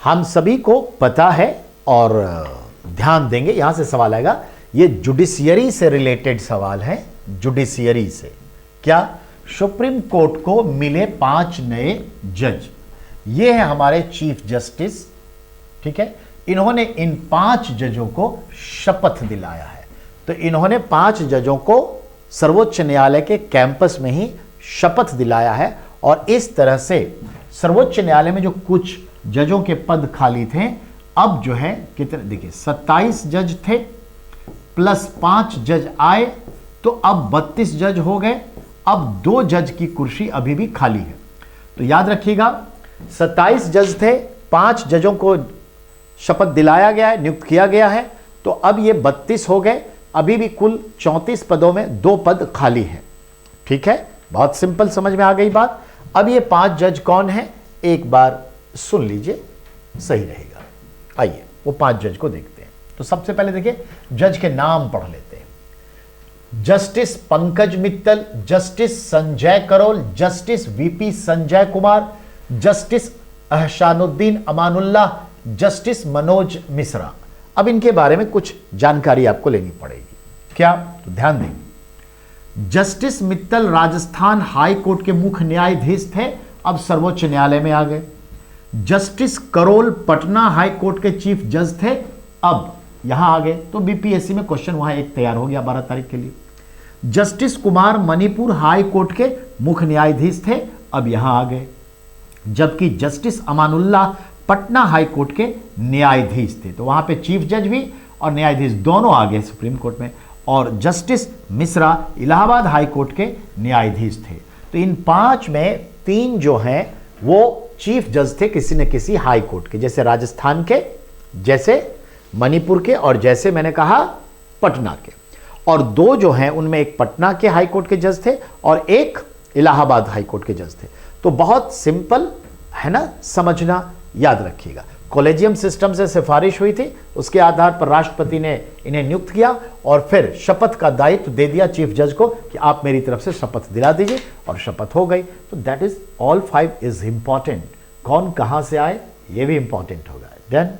हम सभी को पता है और ध्यान देंगे, यहां से सवाल आएगा, ये जुडिशियरी से रिलेटेड सवाल है। जुडिशियरी से क्या? सुप्रीम कोर्ट को मिले 5 नए जज, ये है हमारे चीफ जस्टिस, ठीक है। इन्होंने इन 5 जजों को शपथ दिलाया है। तो इन्होंने 5 जजों को सर्वोच्च न्यायालय के कैंपस में ही शपथ दिलाया है। और इस तरह से सर्वोच्च न्यायालय में जो कुछ जजों के पद खाली थे, अब जो है कितने, देखिए 27 जज थे प्लस 5 जज आए, तो अब 32 जज हो गए। अब 2 जज की कुर्सी अभी भी खाली है। तो याद रखिएगा, 27 जज थे, 5 जजों को शपथ दिलाया गया है, नियुक्त किया गया है, तो अब ये 32 हो गए। अभी भी कुल 34 पदों में 2 पद खाली है। ठीक है, बहुत सिंपल, समझ में आ गई बात। अब ये 5 जज कौन है, एक बार सुन लीजिए, सही रहेगा। आइए वो 5 जज को देखते हैं। तो सबसे पहले देखिए, जज के नाम पढ़ लेते हैं। Justice Pankaj Mittal, justice Sanjay Karol, justice VP Sanjay Kumar, justice Ahsanuddin Amanullah, justice Manoj Mishra. अब इनके बारे में कुछ जानकारी आपको लेनी पड़ेगी। क्या? तो ध्यान दें, justice Mittal Rajasthan high court के मुख्य न्यायाधीश थे, अब सर्वोच्च न्यायालय में आ गए। Justice Karol Patna high court के चीफ जज थे, अब यहां आ गए। तो बीपीएससी में क्वेश्चन वहां एक तैयार हो गया 12 तारीख के लिए। Justice Kumar Manipur high court के मुख्य न्यायाधीश थे, अब यहां आ गए। जबकि justice Amanullah Patna high court के न्यायाधीश थे, तो वहां पे चीफ जज भी और न्यायाधीश दोनों आ गए सुप्रीम कोर्ट में। और justice Mishra Allahabad high court के न्यायाधीश थे। तो इन 5 में 3 जो हैं वो चीफ जज थे किसी न किसी हाई कोर्ट के, जैसे राजस्थान के, जैसे मणिपुर के, और जैसे मैंने कहा पटना के। और 2 जो हैं उनमें एक पटना के हाई कोर्ट के जज थे और एक इलाहाबाद हाई कोर्ट के जज थे। तो बहुत सिंपल है ना, समझना, याद रखिएगा। कॉलेजियम सिस्टम से सिफारिश हुई थी, उसके आधार पर राष्ट्रपति ने इन्हें नियुक्त किया और फिर शपथ का दायित्व दे दिया चीफ जज को कि आप मेरी तरफ से शपथ दिला दीजिए, और शपथ हो गई। तो that is all 5 is important. कौन कहां से आए ये भी इंपॉर्टेंट होगा। डन।